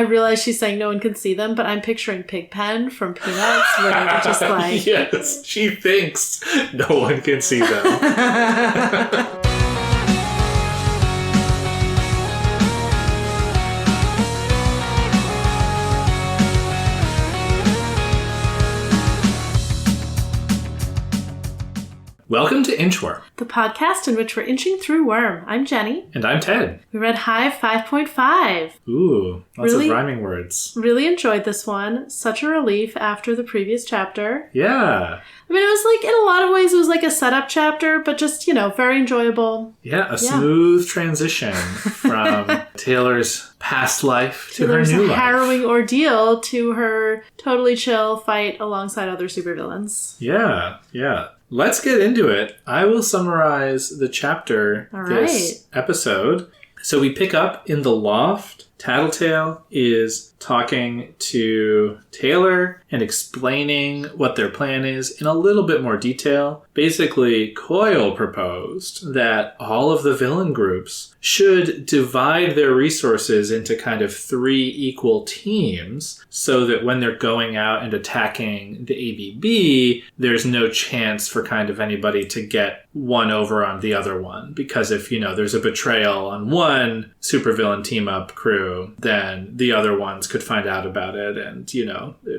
realize she's saying no one can see them, but I'm picturing Pigpen from Peanuts, where they're just like... Yes, she thinks no one can see them. Welcome to Inchworm, the podcast in which we're inching through worm. I'm Jenny. And I'm Ted. We read Hive 5.5. Ooh, lots of rhyming words. Really enjoyed this one. Such a relief after the previous chapter. Yeah. I mean, it was like, in a lot of ways, it was like a setup chapter, but just, very enjoyable. Yeah, a smooth transition from Taylor's past life to her new life. Harrowing ordeal to her totally chill fight alongside other supervillains. Yeah. Let's get into it. I will summarize the chapter this episode. So we pick up in the loft. Tattletale is talking to Taylor and explaining what their plan is in a little bit more detail. Basically, Coil proposed that all of the villain groups should divide their resources into kind of 3 equal teams so that when they're going out and attacking the ABB, there's no chance for kind of anybody to get one over on the other one. Because if, there's a betrayal on one supervillain team-up crew, then the other ones could find out about it and,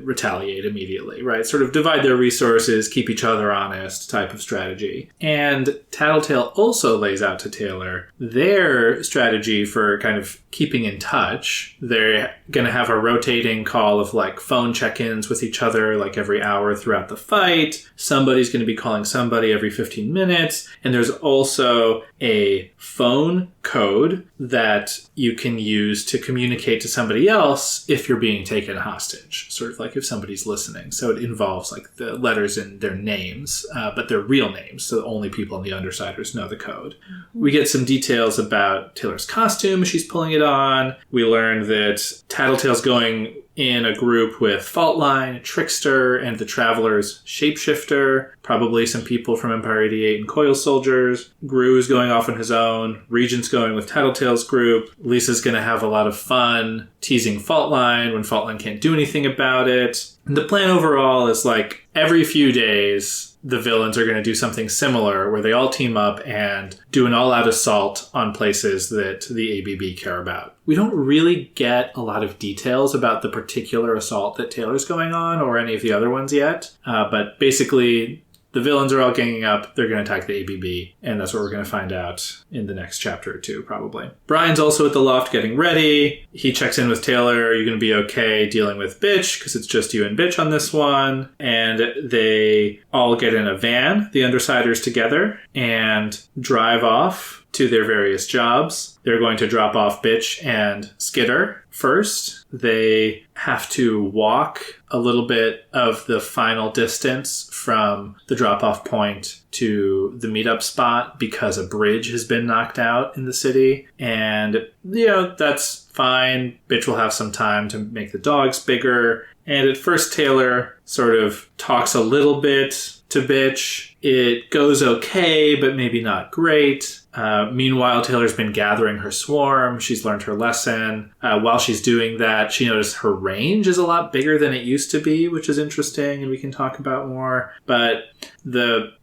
retaliate immediately, right? Sort of divide their resources, keep each other honest type of strategy. And Tattletale also lays out to Taylor their strategy for kind of keeping in touch. They're going to have a rotating call of like phone check-ins with each other like every hour throughout the fight. Somebody's going to be calling somebody every 15 minutes. And there's also a phone code that you can use to communicate to somebody else if you're being taken hostage, sort of like if somebody's listening. So it involves like the letters in their names, but they're real names, so only people in the Undersiders know the code. Mm-hmm. We get some details about Taylor's costume as she's pulling it on. We learn that Tattletale's going in a group with Faultline, Trickster, and the Traveler's Shapeshifter. Probably some people from Empire 88 and Coil soldiers. Grue is going off on his own. Regent's going with Tattletale's group. Lisa's going to have a lot of fun teasing Faultline when Faultline can't do anything about it. And the plan overall is like every few days, the villains are going to do something similar where they all team up and do an all-out assault on places that the ABB care about. We don't really get a lot of details about the particular assault that Taylor's going on or any of the other ones yet, but basically the villains are all ganging up. They're going to attack the ABB, and that's what we're going to find out in the next chapter or two, probably. Brian's also at the loft getting ready. He checks in with Taylor. Are you going to be okay dealing with Bitch? Because it's just you and Bitch on this one. And they all get in a van, the Undersiders together, and drive off to their various jobs. They're going to drop off Bitch and Skitter first. They have to walk a little bit of the final distance from the drop-off point to the meetup spot because a bridge has been knocked out in the city. And, that's fine. Bitch will have some time to make the dogs bigger. And at first, Taylor sort of talks a little bit to Bitch. It goes okay, but maybe not great. Meanwhile, Taylor's been gathering her swarm. She's learned her lesson. While she's doing that, she noticed her range is a lot bigger than it used to be, which is interesting, and we can talk about more. But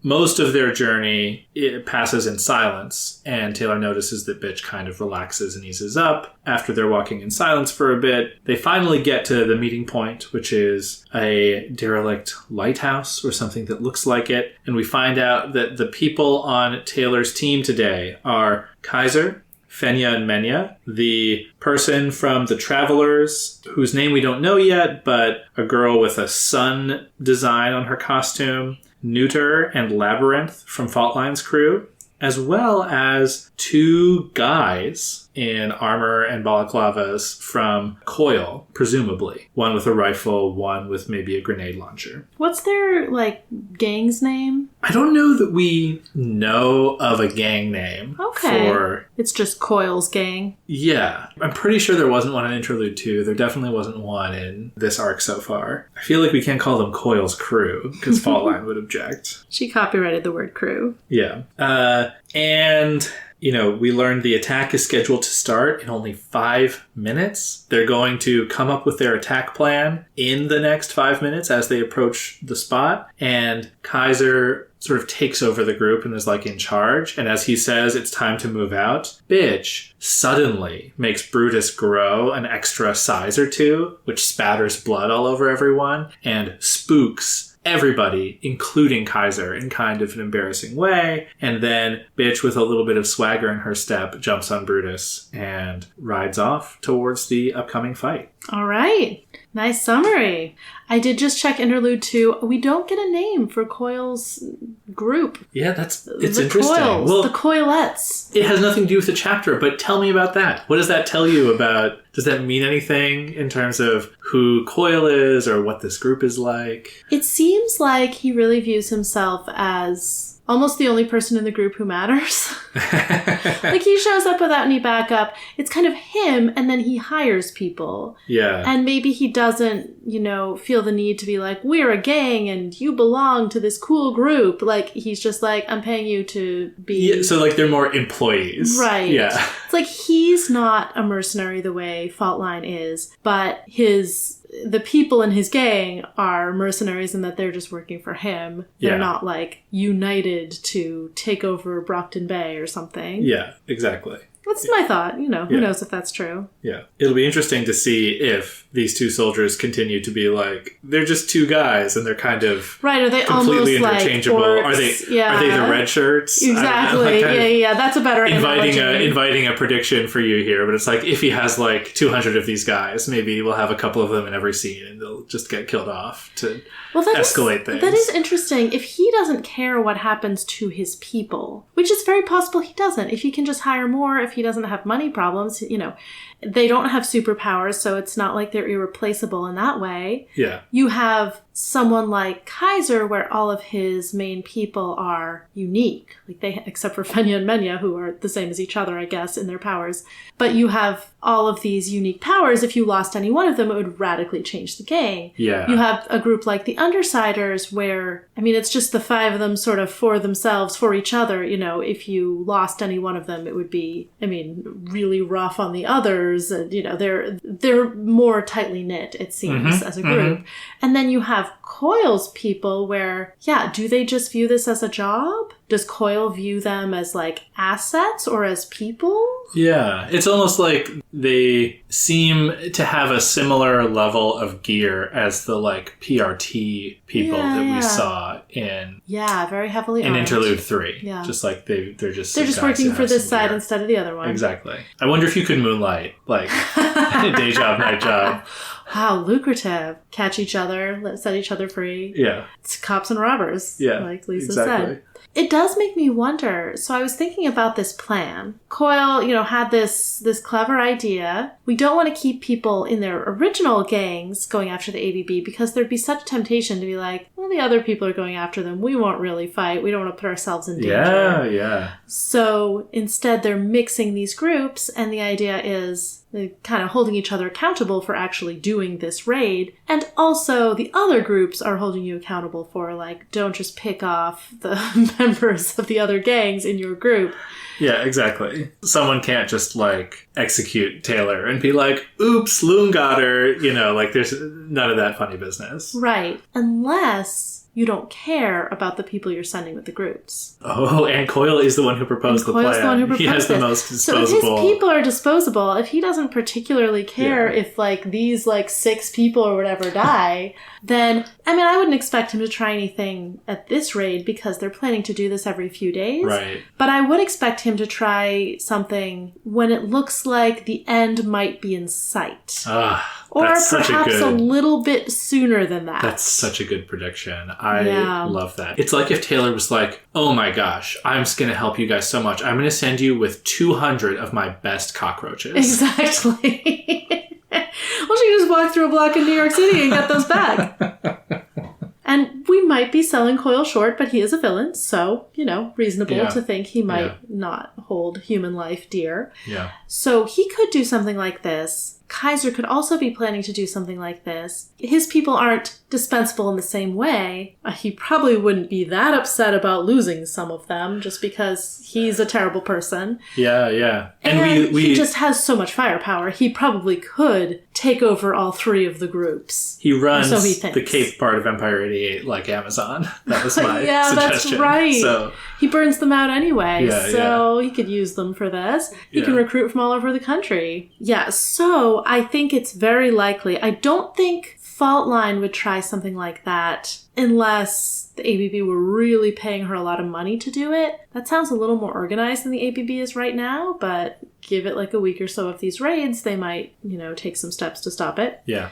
most of their journey, it passes in silence, and Taylor notices that Bitch kind of relaxes and eases up. After they're walking in silence for a bit, they finally get to the meeting point, which is a derelict lighthouse or something that looks like it. And we find out that the people on Taylor's team today are Kaiser, Fenya, and Menya, the person from the Travelers, whose name we don't know yet, but a girl with a sun design on her costume, Neuter and Labyrinth from Faultline's crew, as well as 2 guys in armor and balaclavas from Coil, presumably. One with a rifle, one with maybe a grenade launcher. What's their, gang's name? I don't know that we know of a gang name. Okay. It's just Coil's gang. Yeah. I'm pretty sure there wasn't one in Interlude 2. There definitely wasn't one in this arc so far. I feel like we can't call them Coil's crew, because Faultline would object. She copyrighted the word crew. Yeah. And we learned the attack is scheduled to start in only 5 minutes. They're going to come up with their attack plan in the next 5 minutes as they approach the spot. And Kaiser sort of takes over the group and is like in charge. And as he says, it's time to move out. Bitch suddenly makes Brutus grow an extra size or two, which spatters blood all over everyone and spooks everybody, including Kaiser, in kind of an embarrassing way. And then Bitch, with a little bit of swagger in her step, jumps on Brutus and rides off towards the upcoming fight. All right. Nice summary. I did just check Interlude 2. We don't get a name for Coil's group. Yeah, it's the interesting. Coils, well, the Coilettes. It has nothing to do with the chapter, but tell me about that. What does that tell you about... Does that mean anything in terms of who Coil is or what this group is like? It seems like he really views himself as almost the only person in the group who matters. Like, he shows up without any backup. It's kind of him, and then he hires people. Yeah. And maybe he doesn't, feel the need to be like, we're a gang and you belong to this cool group. Like, he's just like, I'm paying you to be... Yeah, so, like, they're more employees. Right. Yeah. It's like, he's not a mercenary the way Faultline is, but the people in his gang are mercenaries in that they're just working for him. They're not, like, united to take over Brockton Bay or something. Yeah, exactly. That's my thought. Who knows if that's true. Yeah. It'll be interesting to see if these two soldiers continue to be like, they're just two guys and they're kind of right. Are they completely almost interchangeable. Like are they the red shirts? Exactly. Yeah. That's a better inviting a prediction for you here, but it's like, if he has like 200 of these guys, maybe we'll have a couple of them in every scene and they'll just get killed off to escalate things. That is interesting. If he doesn't care what happens to his people, which is very possible he doesn't. If he can just hire more, if he doesn't have money problems, they don't have superpowers, so it's not like they're irreplaceable in that way. Yeah. You have someone like Kaiser, where all of his main people are unique, except for Fenya and Menya, who are the same as each other, I guess, in their powers. But you have all of these unique powers. If you lost any one of them, it would radically change the gang. Yeah. You have a group like the Undersiders, where, it's just the 5 of them sort of for themselves, for each other. If you lost any one of them, it would be, really rough on the others. And, they're more tightly knit, it seems, as a group. Mm-hmm. And then you have Coil's people where, do they just view this as a job? Does Coil view them as, like, assets or as people? Yeah. It's almost like they seem to have a similar level of gear as the, like, PRT people that we saw in... Yeah, very heavily in armed. Interlude 3. Yeah. Just like they're just working for this side instead of the other one. Exactly. I wonder if you could moonlight, like, day job, night job. Wow, lucrative. Catch each other, set each other free. Yeah. It's cops and robbers, like Lisa said. It does make me wonder. So I was thinking about this plan. Coil, had this clever idea. We don't want to keep people in their original gangs going after the ABB because there'd be such temptation to be like, well, the other people are going after them. We won't really fight. We don't want to put ourselves in danger. Yeah. So instead, they're mixing these groups, and the idea is they're kind of holding each other accountable for actually doing this raid. And also the other groups are holding you accountable for, like, don't just pick off the members of the other gangs in your group. Yeah, exactly. Someone can't just, like, execute Taylor and be like, oops, Loon got her. There's none of that funny business. Right. Unless you don't care about the people you're sending with the groups. Oh, and Coil is the one who proposed the plan. He has the most disposable. So if his people are disposable, if he doesn't particularly care if, like, these, like, 6 people or whatever die, then, I wouldn't expect him to try anything at this raid because they're planning to do this every few days. Right. But I would expect him to try something when it looks like the end might be in sight. Or perhaps a little bit sooner than that. That's such a good prediction. I love that. It's like if Taylor was like, oh my gosh, I'm just going to help you guys so much. I'm going to send you with 200 of my best cockroaches. Exactly. Well, she can just walk through a block in New York City and get those back. And we might be selling Coil short, but he is a villain, so, reasonable to think he might not hold human life dear. Yeah. So he could do something like this. Kaiser could also be planning to do something like this. His people aren't dispensable in the same way. He probably wouldn't be that upset about losing some of them just because he's a terrible person. Yeah, yeah. And he just has so much firepower. He probably could take over all three of the groups. He runs the Cape part of Empire 88 like Amazon. That was my yeah, suggestion. That's right. So, he burns them out anyway, he could use them for this. He can recruit from all over the country. Yeah, so I think it's very likely. I don't think Faultline would try something like that unless the ABB were really paying her a lot of money to do it. That sounds a little more organized than the ABB is right now, but give it like a week or so of these raids, they might, take some steps to stop it. Yeah.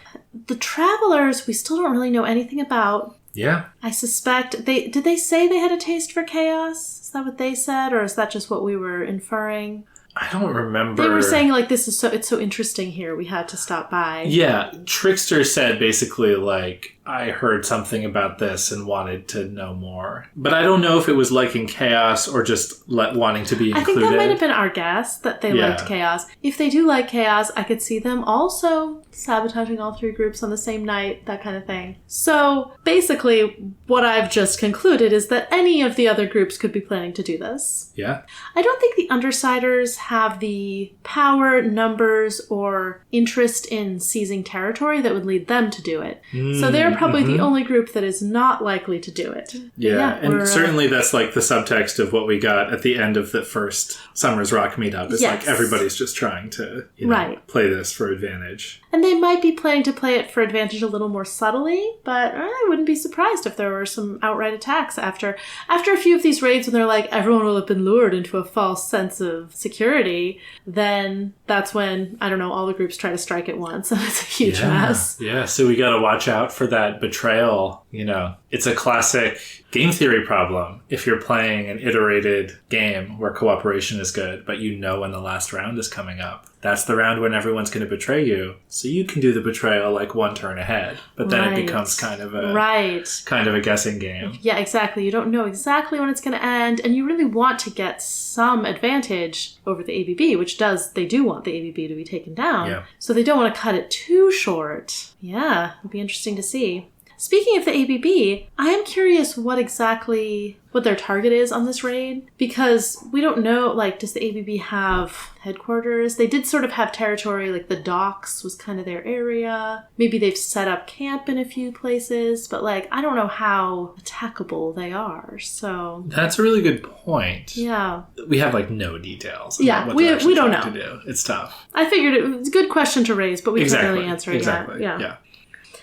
The Travelers, we still don't really know anything about. Yeah. I suspect did they say they had a taste for chaos? Is that what they said, or is that just what we were inferring? I don't remember. They were saying, like, it's so interesting here, we had to stop by. Yeah, Trickster said basically, like, I heard something about this and wanted to know more. But I don't know if it was liking chaos or just wanting to be included. I think that might have been our guess, that they liked chaos. If they do like chaos, I could see them also sabotaging all three groups on the same night, that kind of thing. So, basically, what I've just concluded is that any of the other groups could be planning to do this. Yeah. I don't think the Undersiders have the power, numbers, or interest in seizing territory that would lead them to do it. So they're probably the only group that is not likely to do it. Yeah, and certainly that's like the subtext of what we got at the end of the first Summers Rock meetup. It's like everybody's just trying to play this for advantage. And they might be planning to play it for advantage a little more subtly, but I wouldn't be surprised if there were some outright attacks after a few of these raids when they're like, everyone will have been lured into a false sense of security. Then that's when, I don't know, all the groups try to strike at once, and it's a huge mess. Yeah, so we got to watch out for that betrayal. It's a classic game theory problem. If you're playing an iterated game where cooperation is good, but when the last round is coming up, that's the round when everyone's going to betray you. So you can do the betrayal like one turn ahead, but then it becomes kind of a guessing game. Yeah, exactly. You don't know exactly when it's going to end, and you really want to get some advantage over the ABB, which they do want the ABB to be taken down. Yeah. So they don't want to cut it too short. Yeah, it'll be interesting to see. Speaking of the ABB, I am curious what their target is on this raid, because we don't know, does the ABB have headquarters? They did sort of have territory, like the docks was kind of their area. Maybe they've set up camp in a few places, but I don't know how attackable they are, so... That's a really good point. Yeah. We have, no details. Yeah, what we don't know. To do. It's tough. I figured it was a good question to raise, but we can't really answer it yet. Yeah.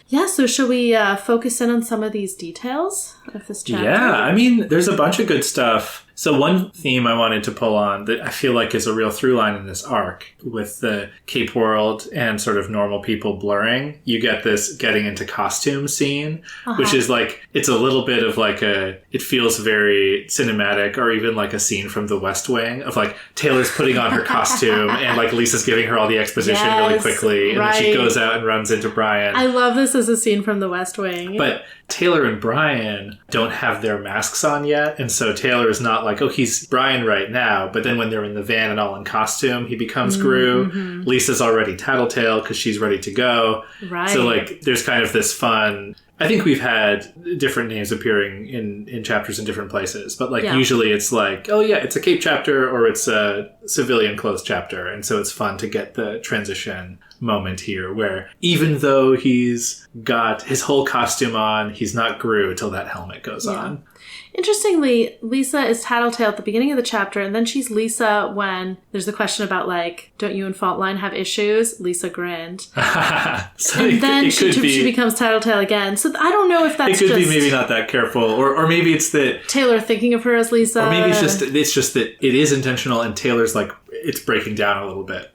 Yeah, so should we focus in on some of these details of this chapter? Yeah, there's a bunch of good stuff. So one theme I wanted to pull on that I feel like is a real through line in this arc with the Cape World and sort of normal people blurring. You get this getting into costume scene, which is it's a little bit of it feels very cinematic, or even like a scene from The West Wing of Taylor's putting on her costume and Lisa's giving her all the exposition really quickly. And then she goes out and runs into Brian. I love this as a scene from The West Wing. But Taylor and Brian don't have their masks on yet, and so Taylor is not he's Brian right now, but then when they're in the van and all in costume, he becomes Grue. Mm-hmm. Lisa's already Tattletale because she's ready to go. Right. So there's kind of this fun... I think we've had different names appearing in chapters in different places, but usually it's it's a Cape chapter or it's a civilian clothes chapter, and so it's fun to get the transition moment here where even though he's got his whole costume on, he's not Grue till that helmet goes on. Interestingly, Lisa is Tattletale at the beginning of the chapter, and then she's Lisa when there's the question about, don't you and Faultline have issues? Lisa grinned. So and then she becomes Tattletale again. So I don't know if that's It could be maybe not that careful, or maybe it's that... Taylor thinking of her as Lisa. Or maybe it's just that it is intentional, and Taylor's it's breaking down a little bit.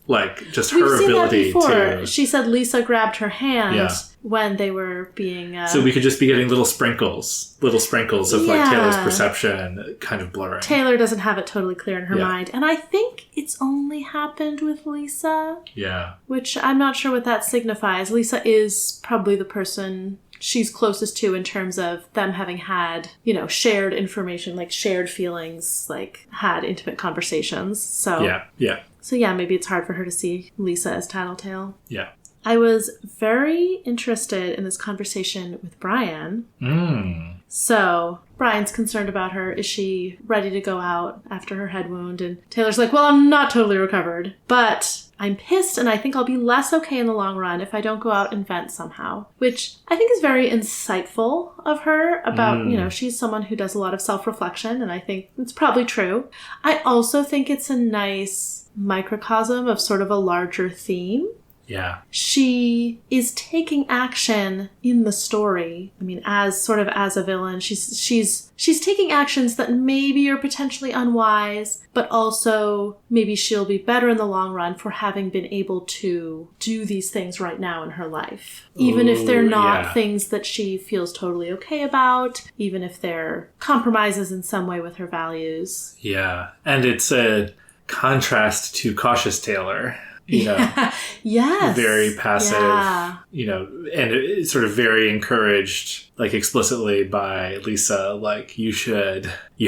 Just her ability We've seen that before. to... She said Lisa grabbed her hand when they were being... So we could just be getting little sprinkles of Taylor's perception kind of blurring. Taylor doesn't have it totally clear in her mind. And I think it's only happened with Lisa. Yeah. Which I'm not sure what that signifies. Lisa is probably the person she's closest to in terms of them having had, shared information, shared feelings, had intimate conversations. So yeah. So yeah, maybe it's hard for her to see Lisa as Tattletale. Yeah. I was very interested in this conversation with Brian. So Brian's concerned about her. Is she ready to go out after her head wound? And Taylor's like, well, I'm not totally recovered, but I'm pissed and I think I'll be less okay in the long run if I don't go out and vent somehow. Which I think is very insightful of her about, she's someone who does a lot of self-reflection, and I think it's probably true. I also think it's a nice microcosm of sort of a larger theme. Yeah. She is taking action in the story. I mean, as a villain, she's taking actions that maybe are potentially unwise, but also maybe she'll be better in the long run for having been able to do these things right now in her life. Even if they're not things that she feels totally okay about, even if they're compromises in some way with her values. Yeah. And it's a contrast to Cautious Taylor. Yes. Very passive, and it's sort of very encouraged, like explicitly by Lisa, like, you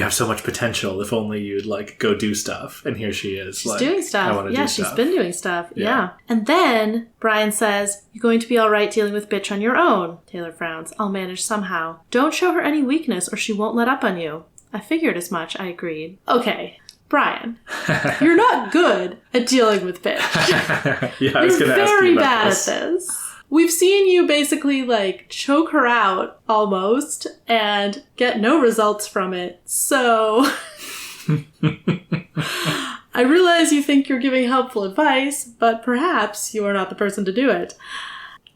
have so much potential if only you'd like go do stuff. And here she is. She's like, doing stuff. I want to do stuff. She's been doing stuff. Yeah. And then Brian says, you're going to be all right dealing with bitch on your own. Taylor frowns. I'll manage somehow. Don't show her any weakness or she won't let up on you. I figured as much, I agreed. Okay. Brian, you're not good at dealing with bitch. I was going to ask you about very bad at this. We've seen you basically like choke her out almost and get no results from it. So I realize you think you're giving helpful advice, but perhaps you are not the person to do it.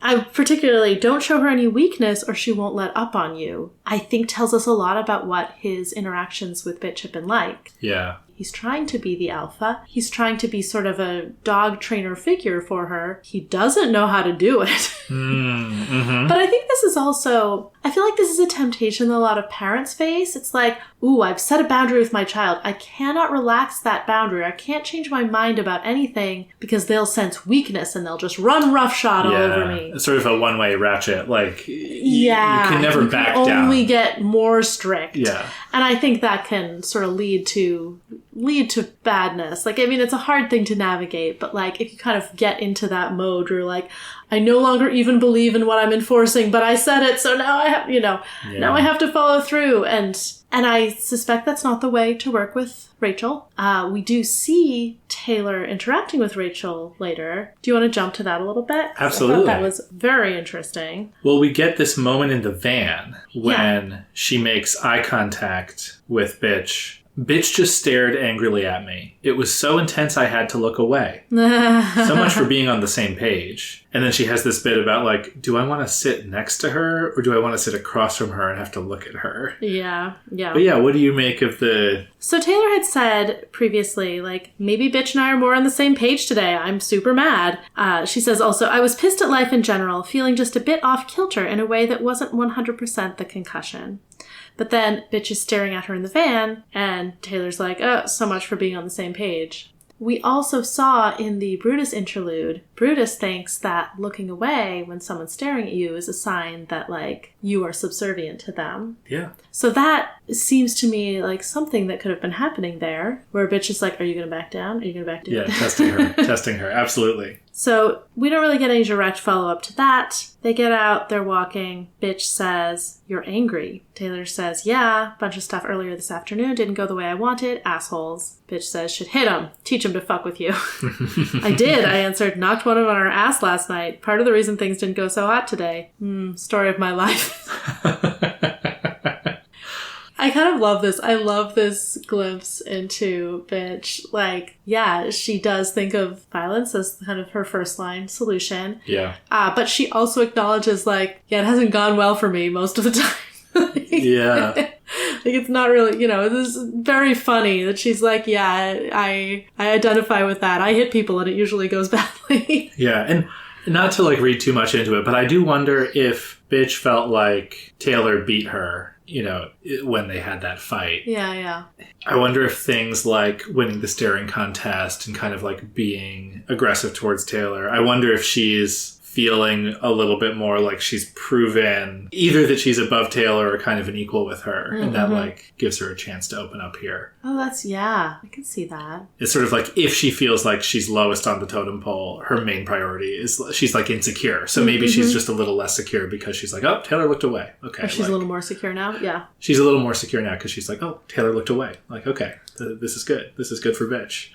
I particularly don't show her any weakness or she won't let up on you. I think tells us a lot about what his interactions with bitch have been like. Yeah. He's trying to be the alpha. He's trying to be sort of a dog trainer figure for her. He doesn't know how to do it. Mm-hmm. But I think this is also, I feel like this is a temptation that a lot of parents face. It's like, ooh, I've set a boundary with my child. I cannot relax that boundary. I can't change my mind about anything because they'll sense weakness and they'll just run roughshod all over me. It's sort of a one-way ratchet. Like, you can never back down. Only get more strict. Yeah. And I think that can sort of lead to badness. Like, I mean, it's a hard thing to navigate, but like, if you kind of get into that mode, you're like, I no longer even believe in what I'm enforcing, but I said it, so now I have, now I have to follow through. And I suspect that's not the way to work with Rachel. We do see Taylor interacting with Rachel later. Do you want to jump to that a little bit? Absolutely. I thought that was very interesting. Well, we get this moment in the van when she makes eye contact with bitch. Bitch just stared angrily at me. It was so intense I had to look away. So much for being on the same page. And then she has this bit about like, do I want to sit next to her or do I want to sit across from her and have to look at her? Yeah. But yeah, what do you make of the... So Taylor had said previously, like, maybe bitch and I are more on the same page today. I'm super mad. She says also, I was pissed at life in general, feeling just a bit off kilter in a way that wasn't 100% the concussion. But then bitch is staring at her in the van, and Taylor's like, oh, so much for being on the same page. We also saw in the Brutus interlude, Brutus thinks that looking away when someone's staring at you is a sign that, like, you are subservient to them. Yeah. So that seems to me like something that could have been happening there, where bitch is like, are you going to back down? Are you going to back down? Yeah, testing her, absolutely. So we don't really get any direct follow-up to that. They get out, they're walking. Bitch says, you're angry. Taylor says, yeah, bunch of stuff earlier this afternoon didn't go the way I wanted. Assholes. Bitch says, should hit him. Teach him to fuck with you. I did, I answered. Knocked one of them on her ass last night. Part of the reason things didn't go so hot today. Story of my life. I kind of love this. I love this glimpse into bitch. Like, yeah, she does think of violence as kind of her first line solution. Yeah. But she also acknowledges, like, yeah, it hasn't gone well for me most of the time. Yeah. Like, it's not really, this is very funny that she's like, yeah, I identify with that. I hit people and it usually goes badly. Yeah, and not to, like, read too much into it, but I do wonder if bitch felt like Taylor beat her, when they had that fight. Yeah. I wonder if things like winning the staring contest and kind of, like, being aggressive towards Taylor, I wonder if she's feeling a little bit more like she's proven either that she's above Taylor or kind of an equal with her. Mm-hmm. And that, like, gives her a chance to open up here. Oh, I can see that. It's sort of like if she feels like she's lowest on the totem pole, her main priority is she's, like, insecure. So maybe she's just a little less secure because she's like, oh, Taylor looked away. Okay. Or she's a little more secure now? Yeah. She's a little more secure now because she's like, oh, Taylor looked away. Like, okay, this is good. This is good for bitch.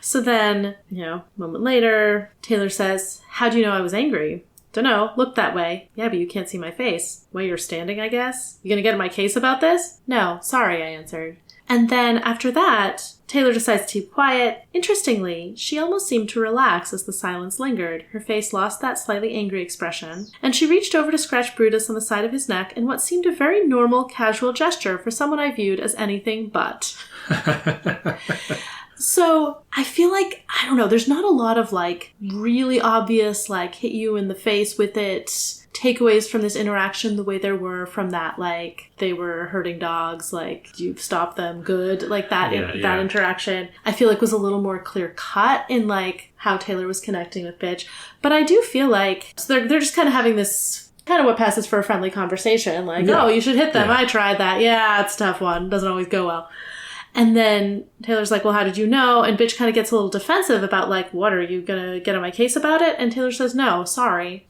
So then, a moment later, Taylor says, "How do you know I was angry?" "Dunno, looked that way." "Yeah, but you can't see my face." "Way you're standing, I guess." "You gonna get in my case about this?" "No, sorry," I answered. And then after that, Taylor decides to keep quiet. Interestingly, she almost seemed to relax as the silence lingered. Her face lost that slightly angry expression, and she reached over to scratch Brutus on the side of his neck in what seemed a very normal, casual gesture for someone I viewed as anything but. So I feel like, I don't know, there's not a lot of, like, really obvious, like, hit you in the face with it takeaways from this interaction the way there were from that, like, they were hurting dogs, like, you stop them, good, like, that that interaction, I feel like was a little more clear cut in, like, how Taylor was connecting with Bitch. But I do feel like, so they're just kind of having this kind of what passes for a friendly conversation, like, oh, you should hit them, I tried that, yeah, it's a tough one, doesn't always go well. And then Taylor's like, well, how did you know? And Bitch kind of gets a little defensive about, like, what, are you going to get on my case about it? And Taylor says, no, sorry.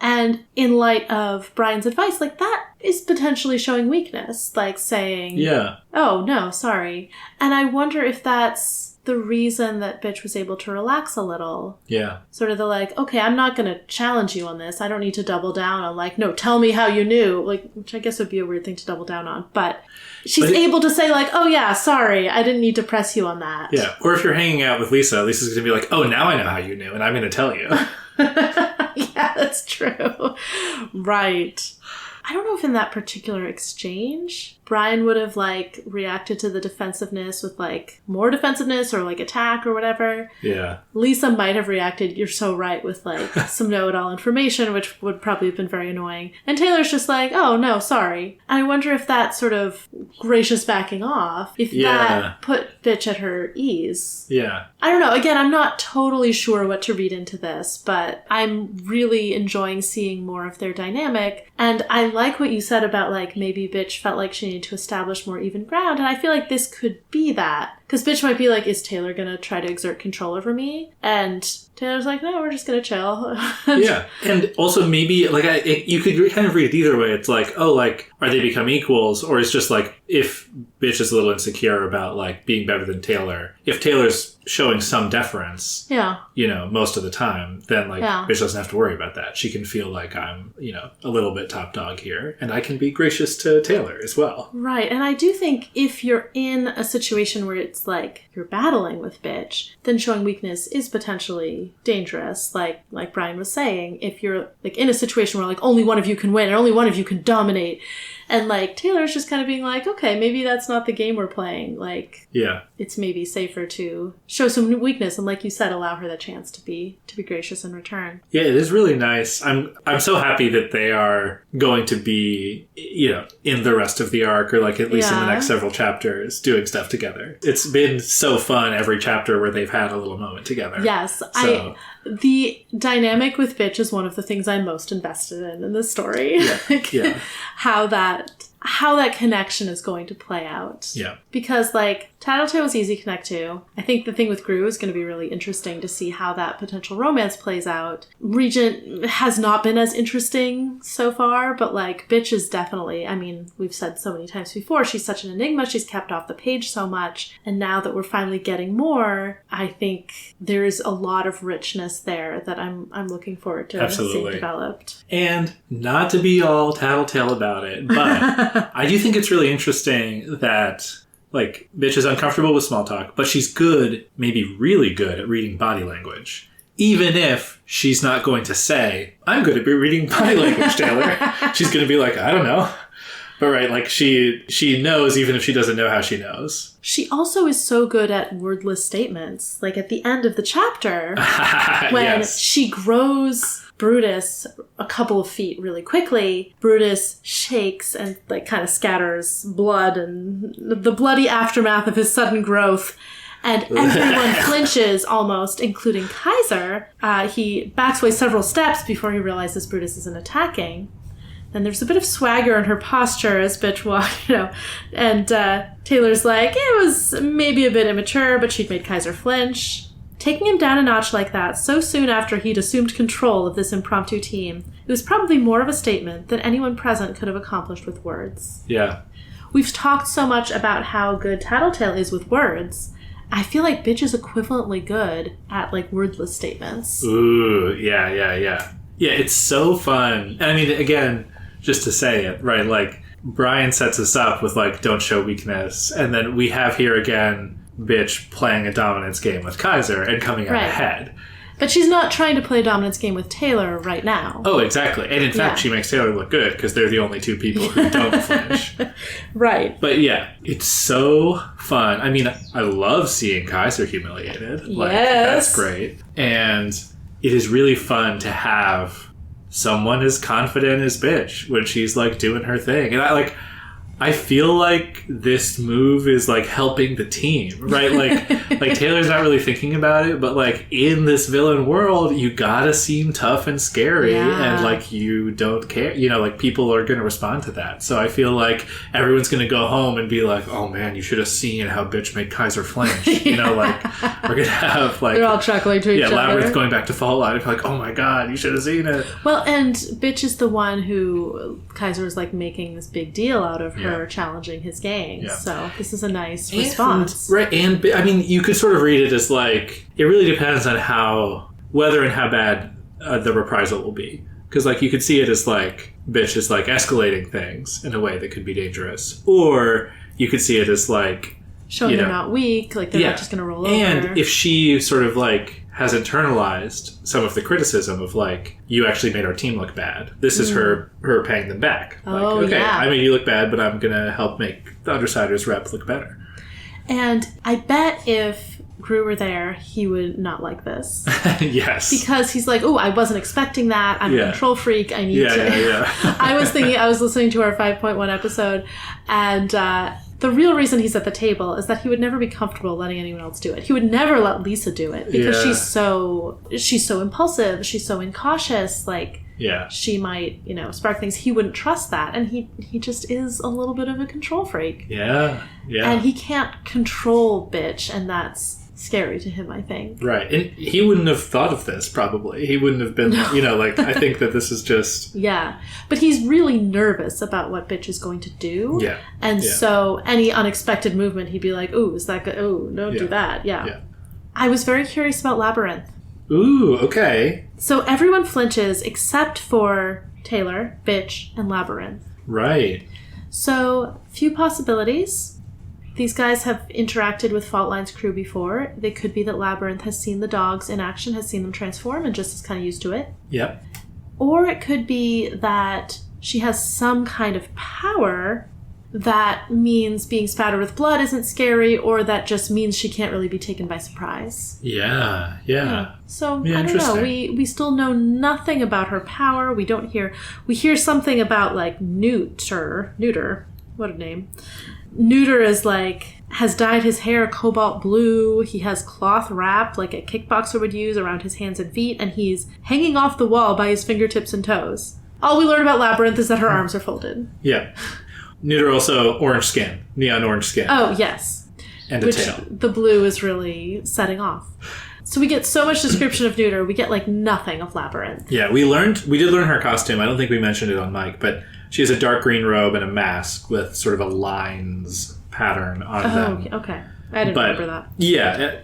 And in light of Brian's advice, like, that is potentially showing weakness, like saying, oh, no, sorry. And I wonder if that's the reason that Bitch was able to relax a little. Yeah. Sort of the, like, okay, I'm not going to challenge you on this. I don't need to double down on, like, no, tell me how you knew. Like, which I guess would be a weird thing to double down on. But she's able to say, like, oh, yeah, sorry, I didn't need to press you on that. Yeah. Or if you're hanging out with Lisa, Lisa's going to be like, oh, now I know how you knew, and I'm going to tell you. Yeah, that's true. Right. I don't know if in that particular exchange, Brian would have, like, reacted to the defensiveness with, like, more defensiveness or, like, attack or whatever. Yeah. Lisa might have reacted, you're so right, with, like, some know-it-all information, which would probably have been very annoying. And Taylor's just like, oh, no, sorry. And I wonder if that sort of gracious backing off, if that put Bitch at her ease. Yeah. I don't know. Again, I'm not totally sure what to read into this, but I'm really enjoying seeing more of their dynamic. And I like what you said about, like, maybe Bitch felt like she needed to establish more even ground. And I feel like this could be that. Because Bitch might be like, is Taylor going to try to exert control over me? And Taylor's like, no, we're just going to chill. Yeah. And also maybe, like, you could kind of read it either way. It's like, oh, like, are they become equals? Or it's just like, if Bitch is a little insecure about, like, being better than Taylor, if Taylor's showing some deference, most of the time, then, like, Bitch doesn't have to worry about that. She can feel like I'm, a little bit top dog here. And I can be gracious to Taylor as well. Right. And I do think if you're in a situation where it's like you're battling with Bitch, then showing weakness is potentially dangerous. Like Brian was saying, if you're, like, in a situation where, like, only one of you can win or only one of you can dominate, and, like, Taylor's just kind of being like, okay, maybe that's not the game we're playing. Like, it's maybe safer to show some weakness and, like you said, allow her the chance to be gracious in return. Yeah, it is really nice. I'm so happy that they are going to be, in the rest of the arc, or, like, at least in the next several chapters, doing stuff together. It's been so fun every chapter where they've had a little moment together. Yes. So. The dynamic with Bitch is one of the things I'm most invested in the story. Yeah. How that connection is going to play out. Yeah. Because, like, Tattletale was easy to connect to. I think the thing with Grue is going to be really interesting to see how that potential romance plays out. Regent has not been as interesting so far, but, like, Bitch is definitely, I mean, we've said so many times before, she's such an enigma, she's kept off the page so much, and now that we're finally getting more, I think there's a lot of richness there that I'm looking forward to seeing developed. And not to be all Tattletale about it, but I do think it's really interesting that, like, Bitch is uncomfortable with small talk, but she's good, maybe really good, at reading body language. Even if she's not going to say, I'm good at reading body language, Taylor. She's going to be like, I don't know. But right, like, she knows even if she doesn't know how she knows. She also is so good at wordless statements. Like, at the end of the chapter, when she grows Brutus a couple of feet really quickly, Brutus shakes and, like, kind of scatters blood and the bloody aftermath of his sudden growth. And everyone flinches almost, including Kaiser. He backs away several steps before he realizes Brutus isn't attacking. Then there's a bit of swagger in her posture as Bitch walks, and Taylor's like, it was maybe a bit immature, but she'd made Kaiser flinch. Taking him down a notch like that so soon after he'd assumed control of this impromptu team, it was probably more of a statement than anyone present could have accomplished with words. Yeah. We've talked so much about how good Tattletale is with words. I feel like Bitch is equivalently good at, like, wordless statements. Ooh, yeah. Yeah, it's so fun. I mean, again, just to say it, right, like, Brian sets us up with, like, don't show weakness, and then we have here again Bitch playing a dominance game with Kaiser and coming out ahead. But she's not trying to play a dominance game with Taylor right now. Oh, exactly. And in fact, she makes Taylor look good because they're the only two people who don't flinch. Right. But yeah, it's so fun. I mean, I love seeing Kaiser humiliated. Like, that's great. And it is really fun to have someone as confident as Bitch when she's, like, doing her thing. And I feel like this move is, like, helping the team, right? Like Taylor's not really thinking about it, but, like, in this villain world, you gotta seem tough and scary, and, like, you don't care. Like, people are gonna respond to that. So I feel like everyone's gonna go home and be like, oh, man, you should have seen how Bitch made Kaiser flinch. Like, we're gonna have, like... They're all chuckling to each other. Yeah, Labyrinth going back to Fault Line and be like, oh, my God, you should have seen it. Well, and Bitch is the one who Kaiser is, like, making this big deal out of her challenging his gang. Yeah. So this is a nice response. Right, and I mean, you could sort of read it as, like, it really depends on whether and how bad the reprisal will be. Because, like, you could see it as, like, Bitch is, like, escalating things in a way that could be dangerous. Or you could see it as, like... showing they're not weak, like, they're not just going to roll over. And if she sort of, like, has internalized some of the criticism of, like, you actually made our team look bad. This is her paying them back. I made you look bad, but I'm going to help make the Undersiders rep look better. And I bet if Grue were there, he would not like this. Yes. Because he's like, oh, I wasn't expecting that. I'm a control freak. I need to... Yeah. I was listening to our 5.1 episode, and... the real reason he's at the table is that he would never be comfortable letting anyone else do it. He would never let Lisa do it because she's so impulsive. She's so incautious. Like, she might, spark things. He wouldn't trust that. And he just is a little bit of a control freak. Yeah. Yeah. And he can't control Bitch, and that's scary to him, I think. Right. And he wouldn't have thought of this, probably. He wouldn't have been, I think that this is just... Yeah. But he's really nervous about what Bitch is going to do. Yeah. And so any unexpected movement, he'd be like, ooh, is that good? Oh, don't do that. Yeah. I was very curious about Labyrinth. Ooh, okay. So everyone flinches except for Taylor, Bitch, and Labyrinth. Right. So, few possibilities. These guys have interacted with Fault Line's crew before. They could be that Labyrinth has seen the dogs in action, has seen them transform, and just is kind of used to it. Yep. Or it could be that she has some kind of power that means being spattered with blood isn't scary, or that just means she can't really be taken by surprise. Yeah. So, I don't know. We still know nothing about her power. We hear something about, like, Neuter. What a name. Neuter is, like, has dyed his hair cobalt blue. He has cloth wrap, like a kickboxer would use, around his hands and feet, and he's hanging off the wall by his fingertips and toes. All we learn about Labyrinth is that her arms are folded. Yeah. Neuter also orange skin. Neon orange skin. Oh, yes. And a tail. The blue is really setting off. So we get so much description of Neuter, we get, like, nothing of Labyrinth. Yeah, we did learn her costume. I don't think we mentioned it on mic, but she has a dark green robe and a mask with sort of a lines pattern on them. Oh, okay. I didn't remember that. Yeah,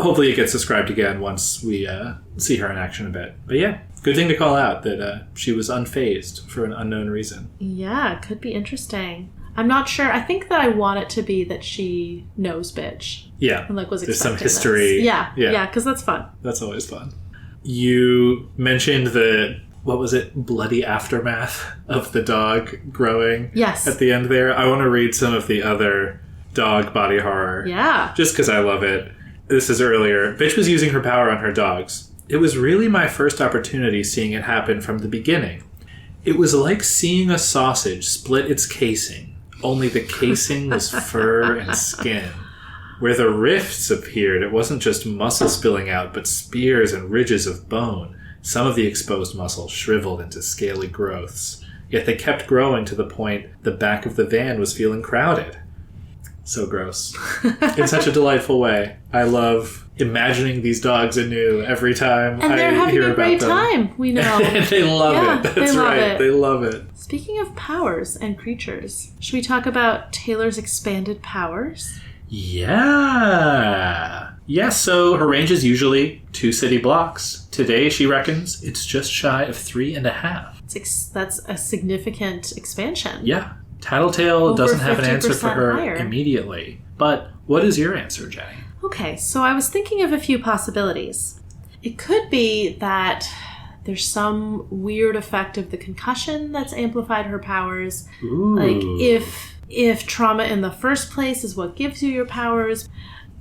hopefully it gets described again once we see her in action a bit. But yeah, good thing to call out that she was unfazed for an unknown reason. Yeah, it could be interesting. I'm not sure. I think that I want it to be that she knows Bitch. Yeah. And, like, was there's expecting some history. This. Yeah, because that's fun. That's always fun. You mentioned the... what was it? Bloody aftermath of the dog growing. Yes. At the end there. I want to read some of the other dog body horror. Yeah. Just because I love it. This is earlier. Bitch was using her power on her dogs. It was really my first opportunity seeing it happen from the beginning. It was like seeing a sausage split its casing, only the casing was fur and skin. Where the rifts appeared, it wasn't just muscle spilling out, but spears and ridges of bone. Some of the exposed muscle shriveled into scaly growths. Yet they kept growing to the point the back of the van was feeling crowded. So gross. In such a delightful way. I love imagining these dogs anew every time I hear about them. And they're having a great time, we know. They love it. That's right. They love it. Speaking of powers and creatures, should we talk about Taylor's expanded powers? Yeah. Yes, so her range is usually 2 city blocks. Today, she reckons, it's just shy of 3.5. That's a significant expansion. Yeah. Tattletale doesn't have an answer for her higher. Immediately. But what is your answer, Jenny? Okay, so I was thinking of a few possibilities. It could be that there's some weird effect of the concussion that's amplified her powers. Ooh. Like, if trauma in the first place is what gives you your powers,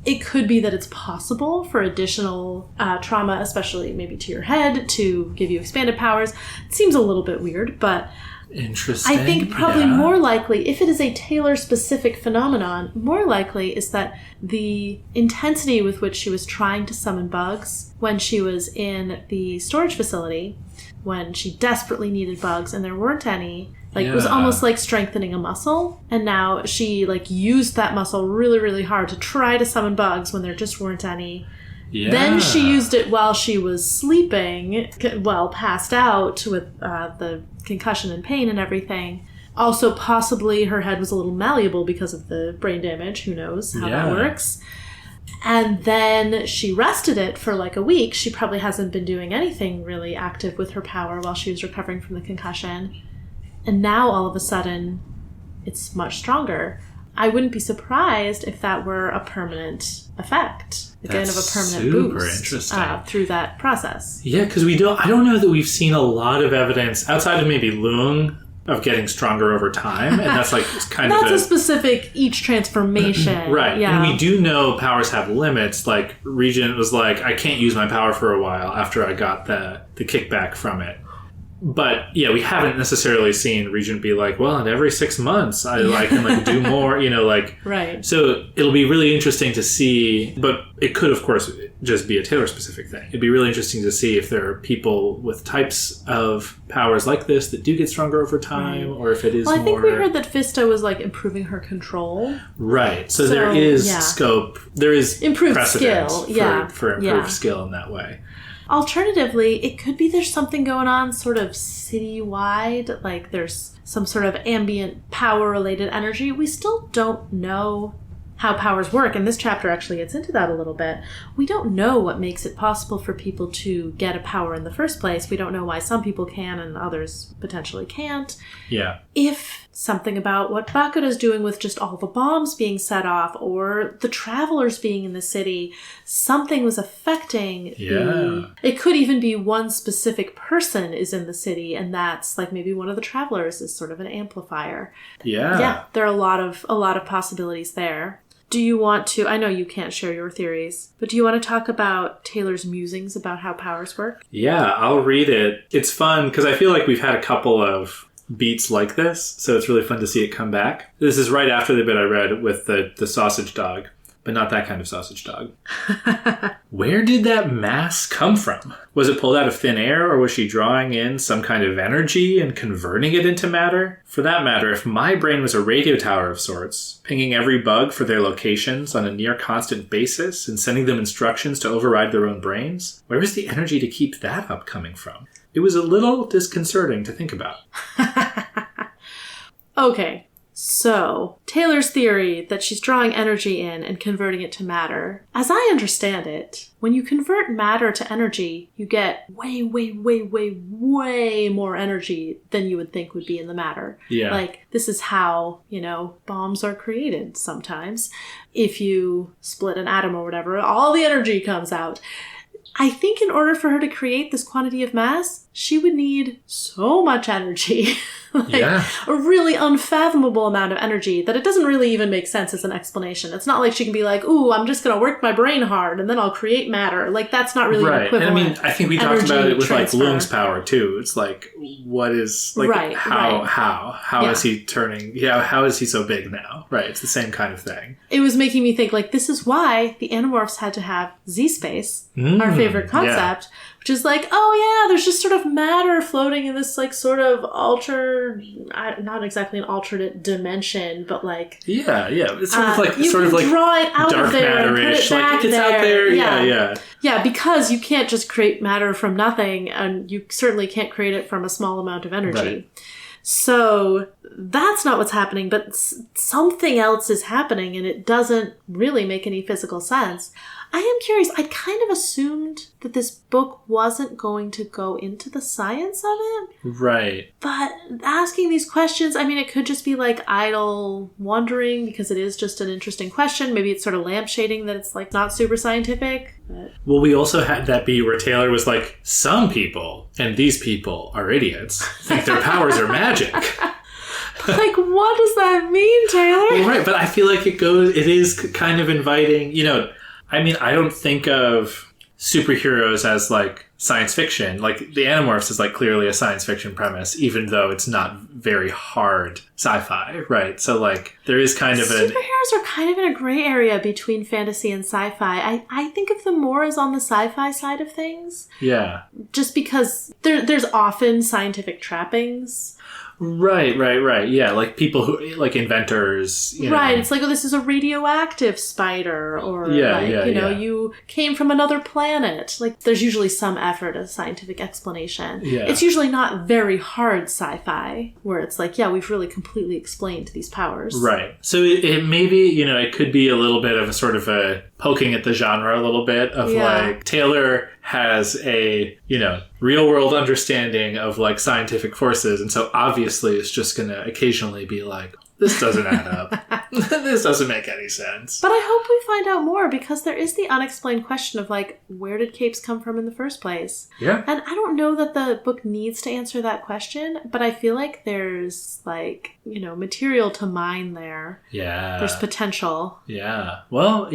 it could be that it's possible for additional trauma, especially maybe to your head, to give you expanded powers. It seems a little bit weird, but interesting. I think probably more likely, if it is a Taylor-specific phenomenon, more likely is that the intensity with which she was trying to summon bugs when she was in the storage facility, when she desperately needed bugs and there weren't any, it was almost like strengthening a muscle. And now she used that muscle really, really hard to try to summon bugs when there just weren't any. Yeah. Then she used it while she was sleeping, passed out with the concussion and pain and everything. Also, possibly her head was a little malleable because of the brain damage. Who knows how that works. And then she rested it for a week. She probably hasn't been doing anything really active with her power while she was recovering from the concussion. And now, all of a sudden, it's much stronger. I wouldn't be surprised if that were a permanent effect. Again, of a permanent boost through that process. Yeah, because I don't know that we've seen a lot of evidence outside of maybe Lung of getting stronger over time, and that's kind of a specific each transformation, right? Yeah, and we do know powers have limits. Regent was I can't use my power for a while after I got the kickback from it. But yeah, we haven't necessarily seen Regent be in every 6 months I can do more, Right. So it'll be really interesting to see, but it could of course just be a Taylor specific thing. It'd be really interesting to see if there are people with types of powers like this that do get stronger over time, or if it is I think we heard that Fista was improving her control. Right. So there is scope. There is improved precedent skill. for improved skill in that way. Alternatively, it could be there's something going on sort of citywide, there's some sort of ambient power-related energy. We still don't know how powers work, and this chapter actually gets into that a little bit. We don't know what makes it possible for people to get a power in the first place. We don't know why some people can and others potentially can't. Yeah. If something about what Bakuda's doing with just all the bombs being set off, or the travelers being in the city, something was affecting it could even be one specific person is in the city, and that's maybe one of the travelers is sort of an amplifier. Yeah, there are a lot of possibilities there. Do you want to, I know you can't share your theories, but do you want to talk about Taylor's musings about how powers work? Yeah, I'll read it. It's fun because I feel like we've had a couple of beats like this, so it's really fun to see it come back. This is right after the bit I read with the sausage dog, but not that kind of sausage dog. Where did that mass come from? Was it pulled out of thin air, or was she drawing in some kind of energy and converting it into matter? For that matter, if my brain was a radio tower of sorts, pinging every bug for their locations on a near constant basis and sending them instructions to override their own brains, where is the energy to keep that up coming from? It was a little disconcerting to think about. Okay. So, Taylor's theory that she's drawing energy in and converting it to matter, as I understand it, when you convert matter to energy, you get way, way, way, way, way more energy than you would think would be in the matter. Yeah. This is how, bombs are created sometimes. If you split an atom or whatever, all the energy comes out. I think in order for her to create this quantity of mass, she would need so much energy. A really unfathomable amount of energy that it doesn't really even make sense as an explanation. It's not like she can be like, ooh, I'm just going to work my brain hard and then I'll create matter. Like, that's not really an equivalent. And I mean, I think we talked about it with like Lung's power too. It's like, what is, like, how is he turning, how is he so big now? Right, it's the same kind of thing. It was making me think, like, this is why the Animorphs had to have Z-space, our favorite concept, which is like, oh yeah, there's just sort of matter floating in this like sort of not exactly an alternate dimension, but like it's sort of like you can draw it out dark of there matter-ish, and put it back like it's there. out there, yeah, because you can't just create matter from nothing, and you certainly can't create it from a small amount of energy. Right. So that's not what's happening, but something else is happening, and it doesn't really make any physical sense. I am curious. I kind of assumed that this book wasn't going to go into the science of it. Right. But asking these questions, I mean, it could just be like idle wondering because it is just an interesting question. Maybe it's sort of lampshading that it's like not super scientific. But... Well, we also had that be where Taylor was like, some people, and these people are idiots, think their powers are magic. Like, what does that mean, Taylor? Well, right, but I feel like it is kind of inviting, I mean, I don't think of superheroes as, like, science fiction. Like, the Animorphs is, like, clearly a science fiction premise, even though it's not very hard sci-fi, right? So, like, there is kind of Superheroes are kind of in a gray area between fantasy and sci-fi. I think of them more as on the sci-fi side of things. Yeah. Just because there's often scientific trappings. Right. Yeah, like people who, like inventors, Right, it's like, oh, this is a radioactive spider, or you came from another planet. Like, there's usually some effort at a scientific explanation. Yeah. It's usually not very hard sci-fi, where it's like, yeah, we've really completely explained these powers. Right. So it maybe, it could be a little bit of a sort of a poking at the genre a little bit of like, Taylor has a, real world understanding of like scientific forces. And so obviously it's just going to occasionally be like, this doesn't add up. This doesn't make any sense. But I hope we find out more, because there is the unexplained question of like, where did capes come from in the first place? Yeah. And I don't know that the book needs to answer that question, but I feel like there's like, material to mine there. Yeah. There's potential. Yeah. Well,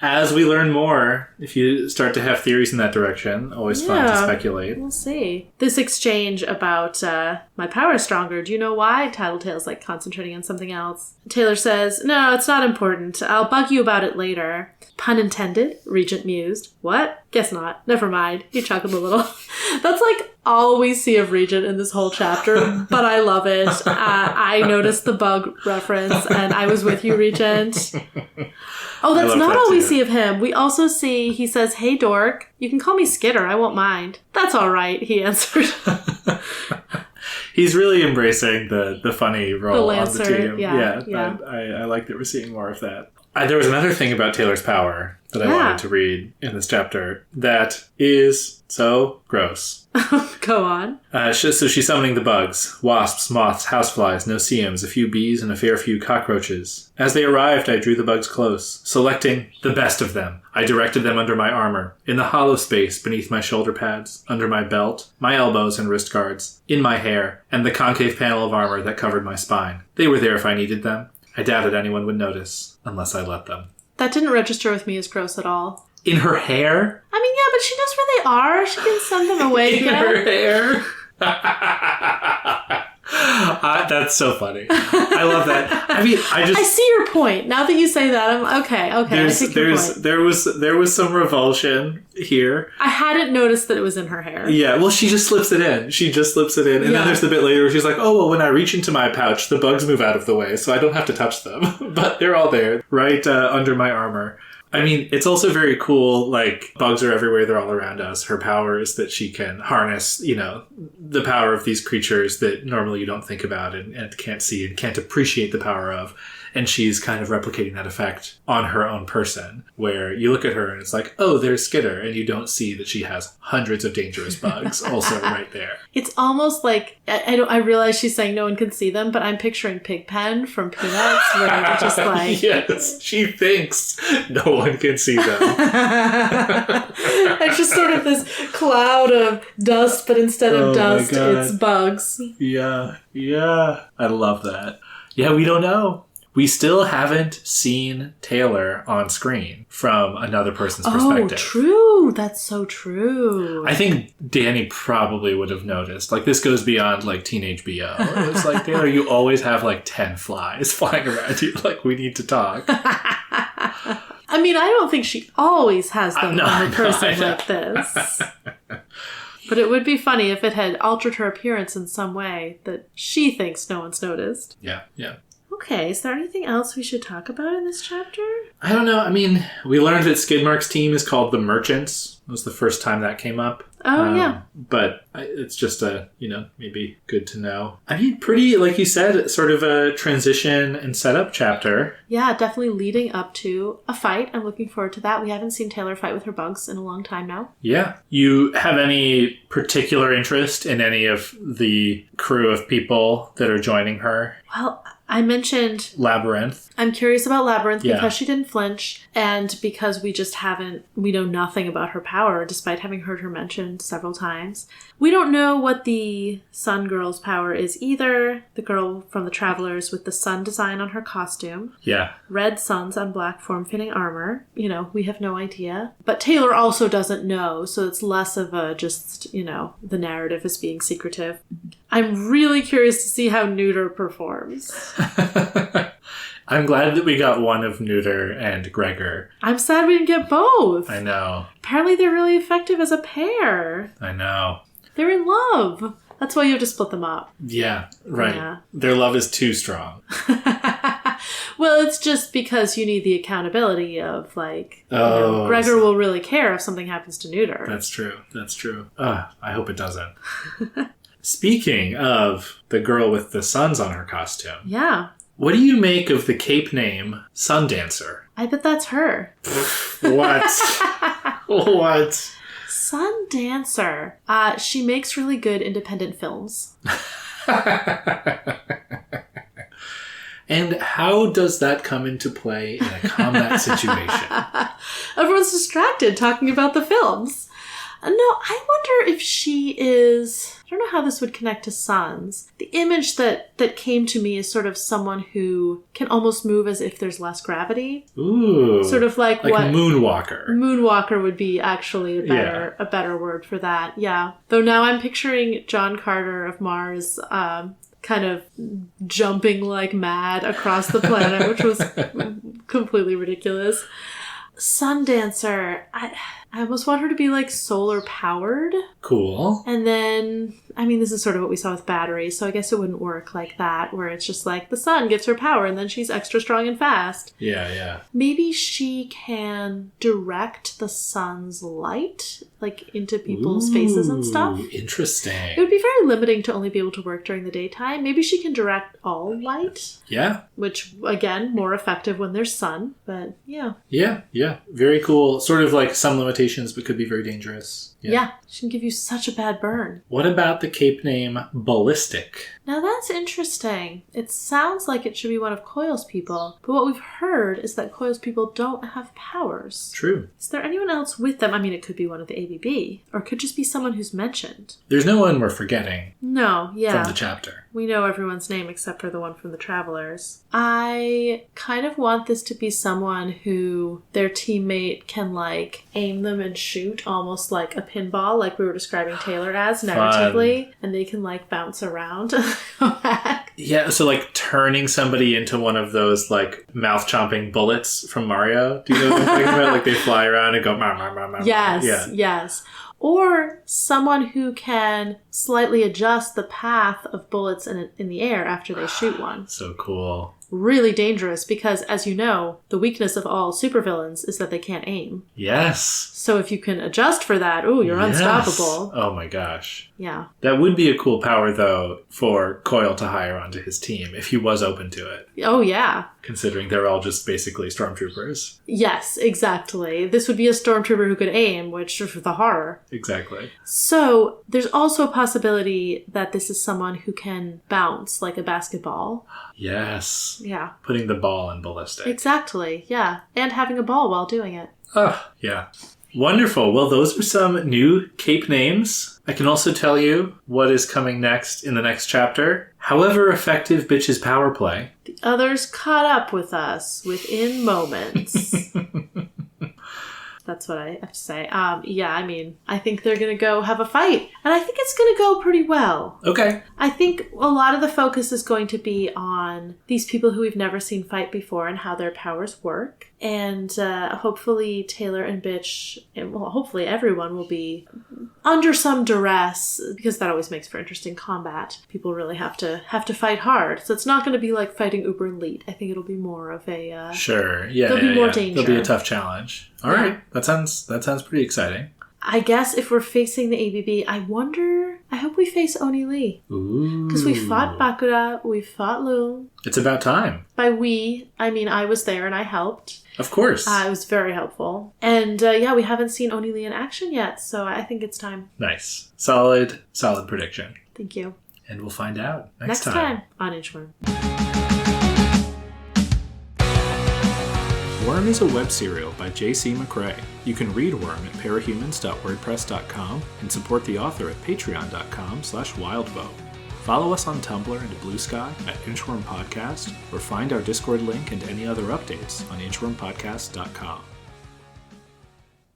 as we learn more, if you start to have theories in that direction, always fun to speculate. We'll see. This exchange about my power is stronger. Do you know why? Tattletale's like concentrating on something else. Taylor says, no, it's not important. I'll bug you about it later. Pun intended, Regent mused. What? Guess not. Never mind. He chuckled a little. That's like all we see of Regent in this whole chapter, but I love it. I noticed the bug reference, and I was with you, Regent. Oh, that's not all we see of him. We also see, he says, hey, dork, you can call me Skitter. I won't mind. That's all right, he answered. He's really embracing the funny role on the team. Yeah. I like that we're seeing more of that. There was another thing about Taylor's power that I wanted to read in this chapter that is so gross. Go on. So she's summoning the bugs, wasps, moths, houseflies, no-see-ums, a few bees, and a fair few cockroaches. As they arrived, I drew the bugs close, selecting the best of them. I directed them under my armor, in the hollow space beneath my shoulder pads, under my belt, my elbows and wrist guards, in my hair, and the concave panel of armor that covered my spine. They were there if I needed them. I doubted anyone would notice, unless I let them. That didn't register with me as gross at all. In her hair? I mean, yeah, but she knows where they are. She can send them away again. In her hair? That's so funny. I love that. I mean, I see your point. Now that you say that, I'm okay. I see your point. There was some revulsion here. I hadn't noticed that it was in her hair. Yeah, well, she just slips it in. And then there's the bit later where she's like, oh, well, when I reach into my pouch, the bugs move out of the way, so I don't have to touch them. But they're all there, right under my armor. I mean, it's also very cool, like, bugs are everywhere, they're all around us. Her power is that she can harness, the power of these creatures that normally you don't think about and can't see and can't appreciate the power of. And she's kind of replicating that effect on her own person, where you look at her and it's like, oh, there's Skitter, and you don't see that she has hundreds of dangerous bugs also right there. It's almost like, I realize she's saying no one can see them, but I'm picturing Pigpen from Peanuts, where they're just like... Yes, she thinks no one can see them. It's just sort of this cloud of dust, but instead of dust, it's bugs. Yeah. I love that. Yeah, we don't know. We still haven't seen Taylor on screen from another person's perspective. Oh, true. That's so true. I think Danny probably would have noticed. Like, this goes beyond, like, teenage BO. It's like, Taylor, you always have, like, 10 flies flying around you. Like, we need to talk. I mean, I don't think she always has them on her person like this. But it would be funny if it had altered her appearance in some way that she thinks no one's noticed. Yeah. Okay, is there anything else we should talk about in this chapter? I don't know. I mean, we learned that Skidmark's team is called the Merchants. It was the first time that came up. Oh, yeah. But it's just maybe good to know. I mean, pretty, like you said, sort of a transition and setup chapter. Yeah, definitely leading up to a fight. I'm looking forward to that. We haven't seen Taylor fight with her bugs in a long time now. Yeah. You have any particular interest in any of the crew of people that are joining her? Well, I mentioned Labyrinth. I'm curious about Labyrinth because she didn't flinch and because we know nothing about her power despite having heard her mentioned several times. We don't know what the Sun Girl's power is either. The girl from the Travelers with the sun design on her costume. Yeah. Red suns on black form-fitting armor. We have no idea. But Taylor also doesn't know, so it's less of a just, the narrative is being secretive. I'm really curious to see how Neuter performs. I'm glad that we got one of Neuter and Gregor. I'm sad we didn't get both. I know. Apparently they're really effective as a pair. I know. They're in love. That's why you have to split them up. Yeah, right. Yeah. Their love is too strong. Well, it's just because you need the accountability of, Gregor will really care if something happens to Neuter. That's true. I hope it doesn't. Speaking of the girl with the suns on her costume. Yeah. What do you make of the cape name Sundancer? I bet that's her. What? What? Sundancer. She makes really good independent films. And how does that come into play in a combat situation? Everyone's distracted talking about the films. No, I wonder if she is... I don't know how this would connect to suns. The image that came to me is sort of someone who can almost move as if there's less gravity. Ooh. Sort of like what... Moonwalker. Moonwalker would be actually a better word for that, yeah. Though now I'm picturing John Carter of Mars kind of jumping like mad across the planet, which was completely ridiculous. Sundancer, I almost want her to be solar powered. Cool. And then, this is sort of what we saw with batteries, so I guess it wouldn't work like that, where it's just the sun gives her power and then she's extra strong and fast. Yeah. Maybe she can direct the sun's light, into people's faces and stuff. Interesting. It would be very limiting to only be able to work during the daytime. Maybe she can direct all light. Yeah. Which, again, more effective when there's sun, but yeah. Yeah. Very cool. Sort of some limitations, but could be very dangerous. Yeah. She can give you such a bad burn. What about the cape name Ballistic? Now that's interesting. It sounds like it should be one of Coil's people, but what we've heard is that Coil's people don't have powers. True. Is there anyone else with them? It could be one of the ABB, or it could just be someone who's mentioned. There's no one we're forgetting. No, yeah. From the chapter. We know everyone's name except for the one from the Travelers. I kind of want this to be someone who their teammate can, aim them and shoot almost like a pinball, like we were describing Taylor as narratively. Fun. And they can, bounce around and go back. Yeah, so, turning somebody into one of those, mouth-chomping bullets from Mario. Do you know what I'm talking about? They fly around and go, ma, ma, ma, ma. Yes. Or someone who can slightly adjust the path of bullets in the air after they shoot one. So cool. Really dangerous because, as you know, the weakness of all supervillains is that they can't aim. Yes. So if you can adjust for that, you're unstoppable. Oh my gosh. Yeah. That would be a cool power, though, for Coil to hire onto his team if he was open to it. Oh, yeah. Considering they're all just basically stormtroopers. Yes, exactly. This would be a stormtrooper who could aim, which is the horror. Exactly. So there's also a possibility that this is someone who can bounce like a basketball. Yes. Yeah. Putting the ball in ballistic. Exactly, yeah. And having a ball while doing it. Oh, yeah. Wonderful. Well, those are some new cape names. I can also tell you what is coming next in the next chapter. However effective bitches power play. The others caught up with us within moments. That's what I have to say. Yeah, I mean, I think they're going to go have a fight. And I think it's going to go pretty well. Okay. I think a lot of the focus is going to be on these people who we've never seen fight before and how their powers work. And hopefully Taylor and Bitch, and well, hopefully everyone will be under some duress, because that always makes for interesting combat. People really have to fight hard. So it's not going to be like fighting Uber and Leet. I think it'll be more of a... Sure. Yeah. There'll be more danger. There'll be a tough challenge. All right. That sounds pretty exciting. I guess if we're facing the ABB, I hope we face Oni Lee. Ooh. Because we fought Bakura, we fought Loon. It's about time. By we, I mean I was there and I helped. Of course. It was very helpful. And we haven't seen Oni Lee in action yet, so I think it's time. Nice. Solid prediction. Thank you. And we'll find out next time. Next time on Inchworm. Worm is a web serial by J.C. McCrae. You can read Worm at parahumans.wordpress.com and support the author at patreon.com/wildbow. Follow us on Tumblr and Blue Sky at Inchworm Podcast, or find our Discord link and any other updates on inchwormpodcast.com.